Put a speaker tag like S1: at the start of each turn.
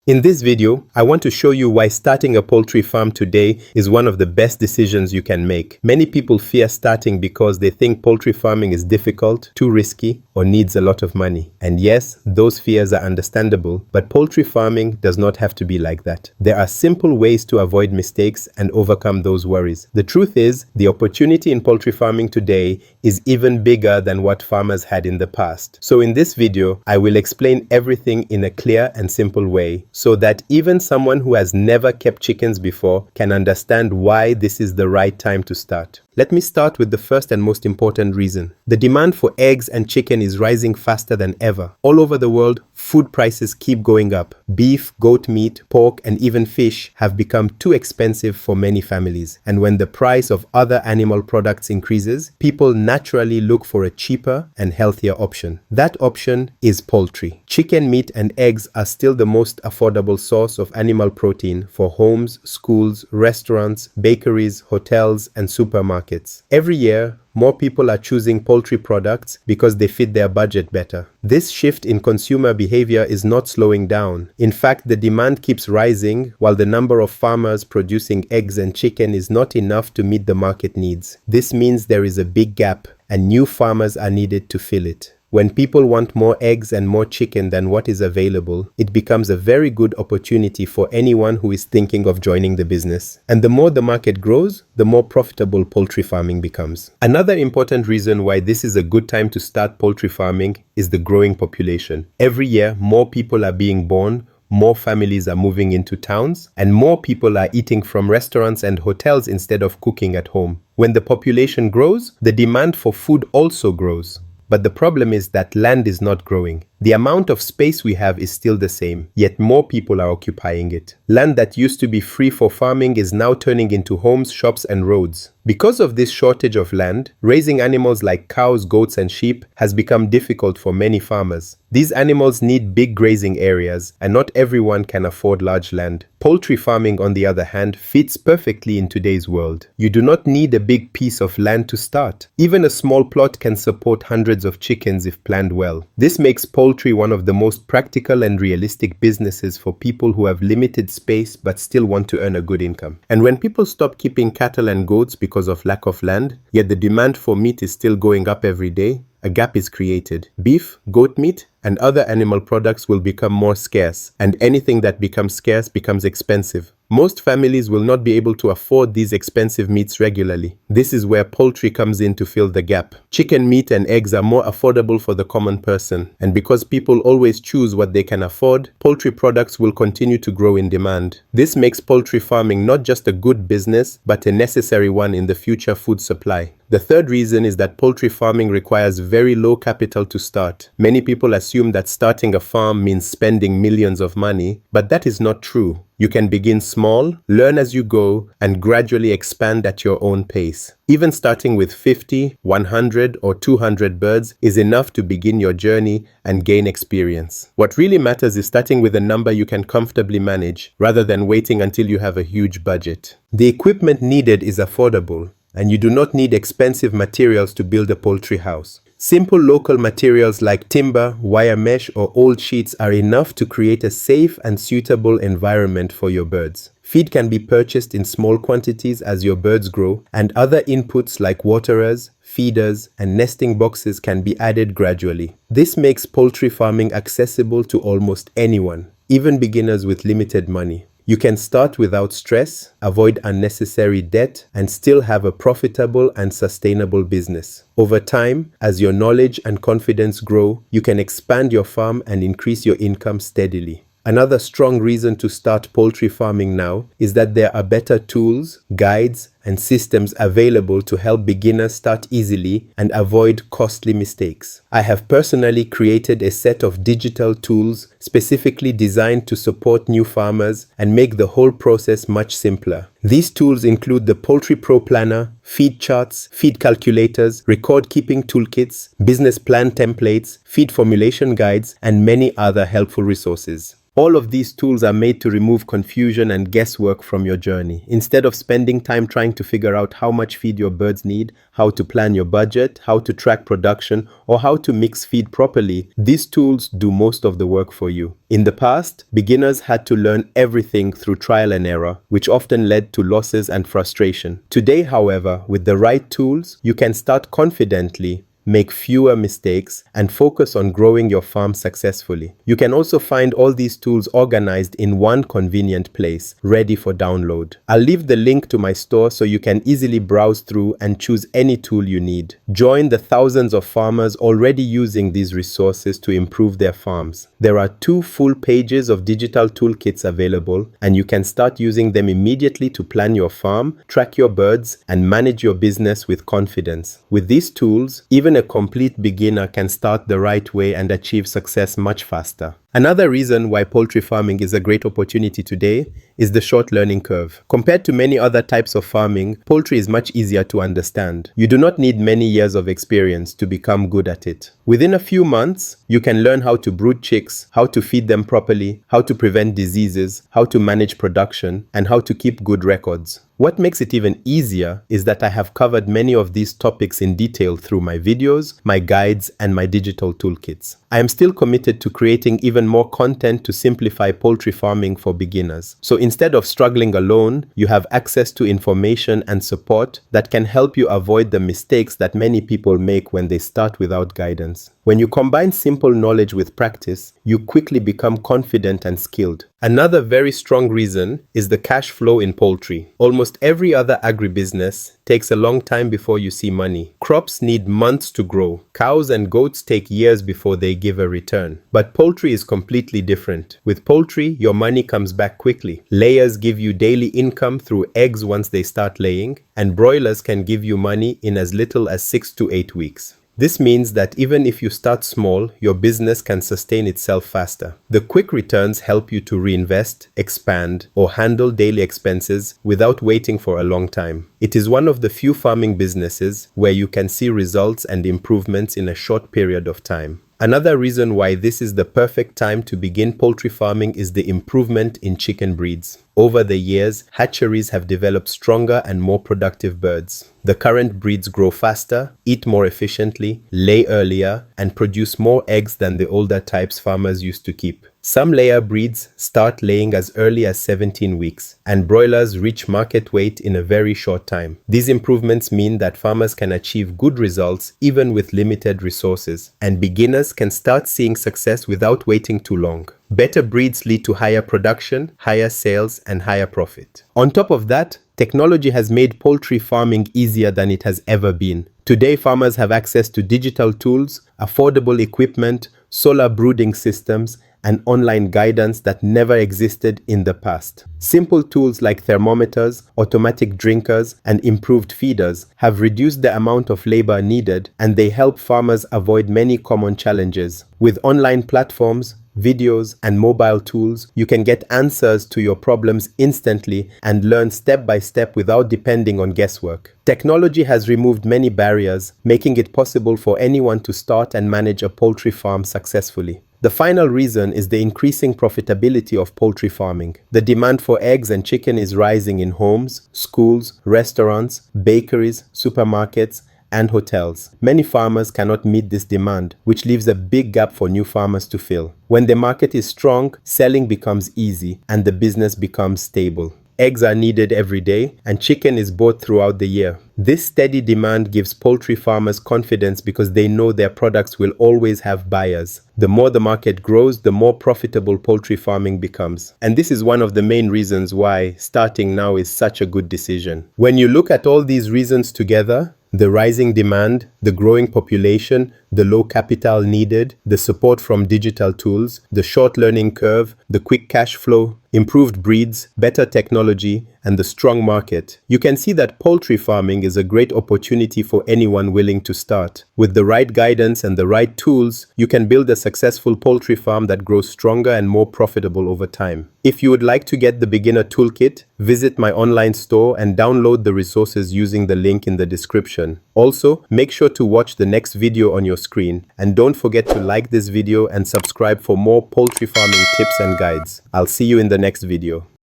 S1: In this video, I want to show you why starting a poultry farm today is one of the best decisions you can make. Many people fear starting because they think poultry farming is difficult, too risky, or needs a lot of money. And yes, those fears are understandable, but poultry farming does not have to be like that. There are simple ways to avoid mistakes and overcome those worries. The truth is, the opportunity in poultry farming today is even bigger than what farmers had in the past. So in this video, I will explain everything in a clear and simple way, so that even someone who has never kept chickens before can understand why this is the right time to start. Let me start with the first and most important reason. The demand for eggs and chicken is rising faster than ever. All over the world, food prices keep going up. Beef, goat meat, pork, and even fish have become too expensive for many families. And when the price of other animal products increases, people naturally look for a cheaper and healthier option. That option is poultry. Chicken meat and eggs are still the most affordable source of animal protein for homes, schools, restaurants, bakeries, hotels, and supermarkets. Every year, more people are choosing poultry products because they fit their budget better. This shift in consumer behavior is not slowing down. In fact, the demand keeps rising while the number of farmers producing eggs and chicken is not enough to meet the market needs. This means there is a big gap and new farmers are needed to fill it. When people want more eggs and more chicken than what is available, it becomes a very good opportunity for anyone who is thinking of joining the business. And the more the market grows, the more profitable poultry farming becomes. Another important reason why this is a good time to start poultry farming is the growing population. Every year, more people are being born, more families are moving into towns, and more people are eating from restaurants and hotels instead of cooking at home. When the population grows, the demand for food also grows. But the problem is that land is not growing. The amount of space we have is still the same, yet more people are occupying it. Land that used to be free for farming is now turning into homes, shops, and roads. Because of this shortage of land, raising animals like cows, goats, and sheep has become difficult for many farmers. These animals need big grazing areas, and not everyone can afford large land. Poultry farming, on the other hand, fits perfectly in today's world. You do not need a big piece of land to start. Even a small plot can support hundreds of chickens if planned well. This makes poultry one of the most practical and realistic businesses for people who have limited space but still want to earn a good income. And when people stop keeping cattle and goats because of lack of land, yet the demand for meat is still going up every day, a gap is created. Beef, goat meat, and other animal products will become more scarce, and anything that becomes scarce becomes expensive. Most families will not be able to afford these expensive meats regularly. This is where poultry comes in to fill the gap. Chicken meat and eggs are more affordable for the common person, and because people always choose what they can afford, poultry products will continue to grow in demand. This makes poultry farming not just a good business, but a necessary one in the future food supply. The third reason is that poultry farming requires very low capital to start. Many people assume that starting a farm means spending millions of money, but that is not true. You can begin small, learn as you go, and gradually expand at your own pace. Even starting with 50, 100, or 200 birds is enough to begin your journey and gain experience. What really matters is starting with a number you can comfortably manage, rather than waiting until you have a huge budget. The equipment needed is affordable, and you do not need expensive materials to build a poultry house. Simple local materials like timber, wire mesh, or old sheets are enough to create a safe and suitable environment for your birds. Feed can be purchased in small quantities as your birds grow, and other inputs like waterers, feeders, and nesting boxes can be added gradually. This makes poultry farming accessible to almost anyone, even beginners with limited money. You can start without stress, avoid unnecessary debt, and still have a profitable and sustainable business. Over time, as your knowledge and confidence grow, you can expand your farm and increase your income steadily. Another strong reason to start poultry farming now is that there are better tools, guides, and systems available to help beginners start easily and avoid costly mistakes. I have personally created a set of digital tools specifically designed to support new farmers and make the whole process much simpler. These tools include the Poultry Pro Planner, feed charts, feed calculators, record keeping toolkits, business plan templates, feed formulation guides, and many other helpful resources. All of these tools are made to remove confusion and guesswork from your journey. Instead of spending time trying to figure out how much feed your birds need, how to plan your budget, how to track production, or how to mix feed properly, these tools do most of the work for you. In the past, beginners had to learn everything through trial and error, which often led to losses and frustration. Today, however, with the right tools, you can start confidently, make fewer mistakes, and focus on growing your farm successfully. You can also find all these tools organized in one convenient place, ready for download. I'll leave the link to my store so you can easily browse through and choose any tool you need. Join the thousands of farmers already using these resources to improve their farms. There are 2 full pages of digital toolkits available, and you can start using them immediately to plan your farm, track your birds, and manage your business with confidence. With these tools, even a complete beginner can start the right way and achieve success much faster. Another reason why poultry farming is a great opportunity today is the short learning curve. Compared to many other types of farming, poultry is much easier to understand. You do not need many years of experience to become good at it. Within a few months, you can learn how to brood chicks, how to feed them properly, how to prevent diseases, how to manage production, and how to keep good records. What makes it even easier is that I have covered many of these topics in detail through my videos, my guides, and my digital toolkits. I am still committed to creating even more content to simplify poultry farming for beginners. So instead of struggling alone, you have access to information and support that can help you avoid the mistakes that many people make when they start without guidance. When you combine simple knowledge with practice, you quickly become confident and skilled. Another very strong reason is the cash flow in poultry. Almost every other agribusiness takes a long time before you see money. Crops need months to grow. Cows and goats take years before they give a return. But poultry is completely different. With poultry, your money comes back quickly. Layers give you daily income through eggs once they start laying, and broilers can give you money in as little as 6 to 8 weeks. This means that even if you start small, your business can sustain itself faster. The quick returns help you to reinvest, expand, or handle daily expenses without waiting for a long time. It is one of the few farming businesses where you can see results and improvements in a short period of time. Another reason why this is the perfect time to begin poultry farming is the improvement in chicken breeds. Over the years, hatcheries have developed stronger and more productive birds. The current breeds grow faster, eat more efficiently, lay earlier, and produce more eggs than the older types farmers used to keep. Some layer breeds start laying as early as 17 weeks, and broilers reach market weight in a very short time. These improvements mean that farmers can achieve good results even with limited resources, and beginners can start seeing success without waiting too long. Better breeds lead to higher production, higher sales, and higher profit. On top of that, technology has made poultry farming easier than it has ever been. Today, farmers have access to digital tools, affordable equipment, solar brooding systems, and online guidance that never existed in the past. Simple tools like thermometers, automatic drinkers, and improved feeders have reduced the amount of labor needed, and they help farmers avoid many common challenges. With online platforms, videos, and mobile tools, you can get answers to your problems instantly and learn step by step without depending on guesswork. Technology has removed many barriers, making it possible for anyone to start and manage a poultry farm successfully. The final reason is the increasing profitability of poultry farming. The demand for eggs and chicken is rising in homes, schools, restaurants, bakeries, supermarkets, and hotels. Many farmers cannot meet this demand, which leaves a big gap for new farmers to fill. When the market is strong, selling becomes easy and the business becomes stable. Eggs are needed every day, and chicken is bought throughout the year. This steady demand gives poultry farmers confidence because they know their products will always have buyers. The more the market grows, the more profitable poultry farming becomes. And this is one of the main reasons why starting now is such a good decision. When you look at all these reasons together, the rising demand, the growing population, the low capital needed, the support from digital tools, the short learning curve, the quick cash flow, improved breeds, better technology, and the strong market, you can see that poultry farming is a great opportunity for anyone willing to start. With the right guidance and the right tools, you can build a successful poultry farm that grows stronger and more profitable over time. If you would like to get the beginner toolkit, visit my online store and download the resources using the link in the description. Also, make sure to watch the next video on your screen, and don't forget to like this video and subscribe for more poultry farming tips and guides. I'll see you in the next video.